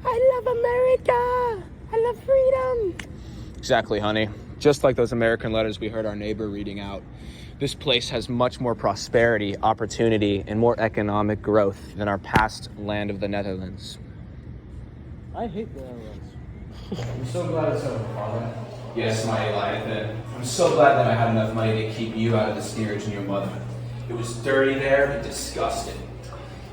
I love America. I love freedom. Exactly, honey. Just like those American letters we heard our neighbor reading out, this place has much more prosperity, opportunity, and more economic growth than our past land of the Netherlands. I hate the Netherlands. I'm so glad it's over, Father. Yes, my Eliathan. I'm so glad that I had enough money to keep you out of the steerage and your mother. It was dirty there and disgusting.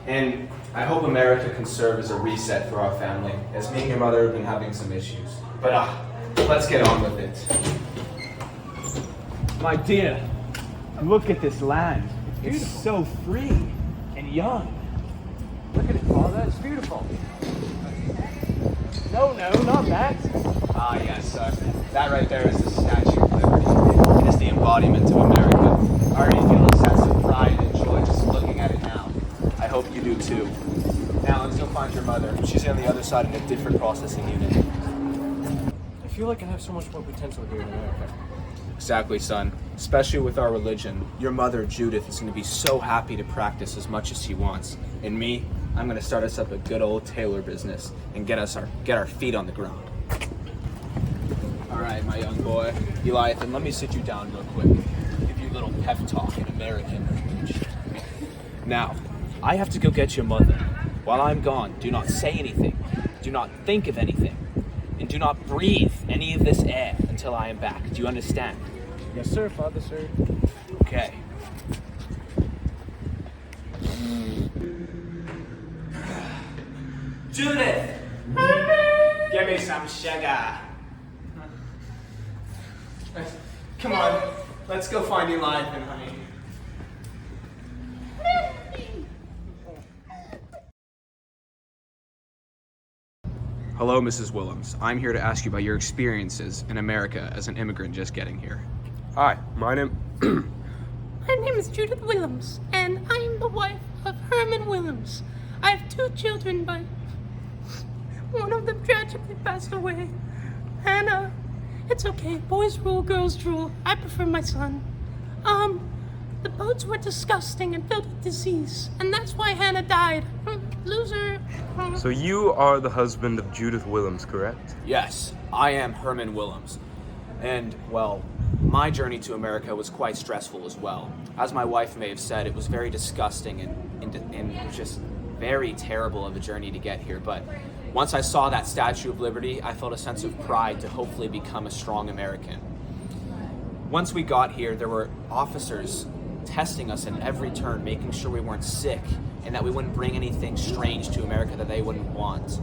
And I hope America can serve as a reset for our family, as me and your mother have been having some issues. But let's get on with it. My dear, look at this land. It's so free and young. Look at it, Father. It's beautiful. No, not that. Ah, yes, sir. That right there is the Statue of Liberty. It is the embodiment of America. I already feel a sense of pride and joy just looking at it now. I hope you do too. Now let's go find your mother. She's on the other side in a different processing unit. I feel like I have so much more potential here in America. Exactly, son. Especially with our religion. Your mother, Judith, is going to be so happy to practice as much as she wants. And me, I'm going to start us up a good old tailor business and get our feet on the ground. All right, my young boy. Eliathan, let me sit you down real quick. Give you a little pep talk in American language. Now, I have to go get your mother. While I'm gone, do not say anything. Do not think of anything. And do not breathe any of this air until I am back. Do you understand? Yes, sir, Father, sir. Okay. Judith! Give me some sugar. Come on, let's go find Eliathan, honey. Hello, Mrs. Willems. I'm here to ask you about your experiences in America as an immigrant just getting here. Hi, my name is Judith Willems, and I am the wife of Herman Willems. I have 2 children, but one of them tragically passed away. And, it's okay. Boys rule, girls drool. I prefer my son. The boats were disgusting and filled with disease, and that's why Hannah died. Loser. So you are the husband of Judith Willems, correct? Yes, I am Herman Willems. And, well, my journey to America was quite stressful as well. As my wife may have said, it was very disgusting and just very terrible of a journey to get here. But once I saw that Statue of Liberty, I felt a sense of pride to hopefully become a strong American. Once we got here, there were officers testing us at every turn, making sure we weren't sick and that we wouldn't bring anything strange to America that they wouldn't want.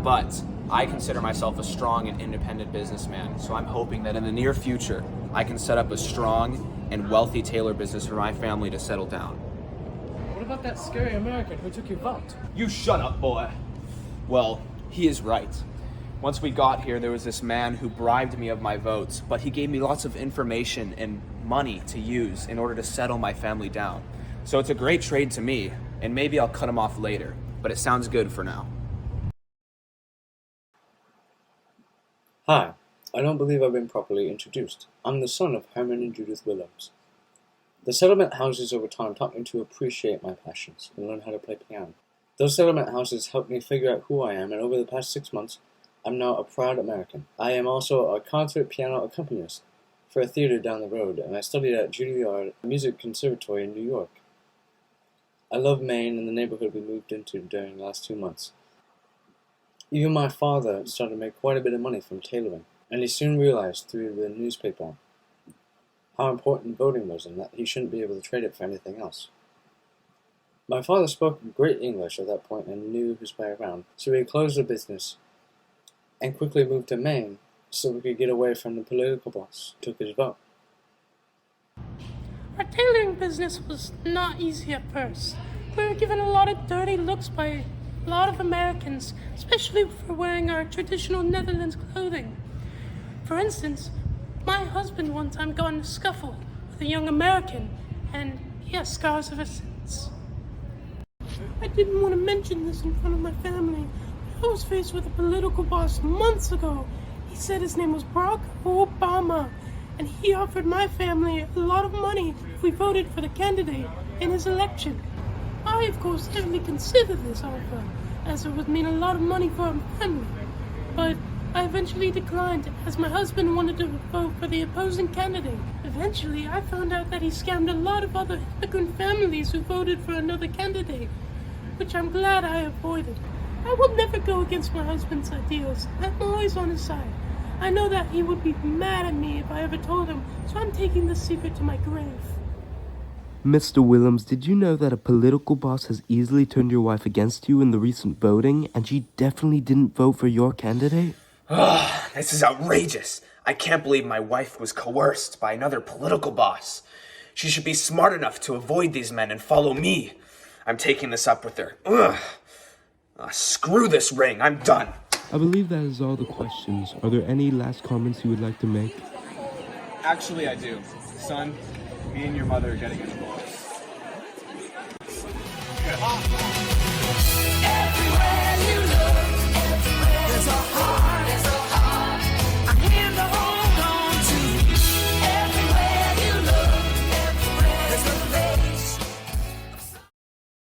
But I consider myself a strong and independent businessman, so I'm hoping that in the near future, I can set up a strong and wealthy tailor business for my family to settle down. What about that scary American who took your vote? You shut up, boy. Well, he is right. Once we got here, there was this man who bribed me of my votes, but he gave me lots of information and money to use in order to settle my family down. So it's a great trade to me, and maybe I'll cut him off later, but it sounds good for now. Hi, I don't believe I've been properly introduced. I'm the son of Herman and Judith Willems. The settlement houses over time taught me to appreciate my passions and learn how to play piano. Those settlement houses helped me figure out who I am, and over the past 6 months, I'm now a proud American. I am also a concert piano accompanist for a theater down the road, and I studied at Juilliard Music Conservatory in New York. I love Maine and the neighborhood we moved into during the last 2 months. Even my father started to make quite a bit of money from tailoring, and he soon realized through the newspaper how important voting was and that he shouldn't be able to trade it for anything else. My father spoke great English at that point and knew his way around, so he closed the business and quickly moved to Maine so we could get away from the political boss who took his vote. Our tailoring business was not easy at first. We were given a lot of dirty looks by a lot of Americans, especially for wearing our traditional Netherlands clothing. For instance, my husband one time got in a scuffle with a young American, and he has scars ever since. I didn't want to mention this in front of my family, but I was faced with a political boss months ago. He said his name was Barack Obama, and he offered my family a lot of money if we voted for the candidate in his election. I, of course, heavily considered this offer, as it would mean a lot of money for our family. But I eventually declined, as my husband wanted to vote for the opposing candidate. Eventually, I found out that he scammed a lot of other immigrant families who voted for another candidate, which I'm glad I avoided. I will never go against my husband's ideals. I'm always on his side. I know that he would be mad at me if I ever told him, so I'm taking this secret to my grave. Mr. Willems, did you know that a political boss has easily turned your wife against you in the recent voting, and she definitely didn't vote for your candidate? Ugh, this is outrageous. I can't believe my wife was coerced by another political boss. She should be smart enough to avoid these men and follow me. I'm taking this up with her. Ugh. Screw this ring. I'm done. I believe that is all the questions. Are there any last comments you would like to make? Actually, I do. Son, me and your mother are getting a divorce.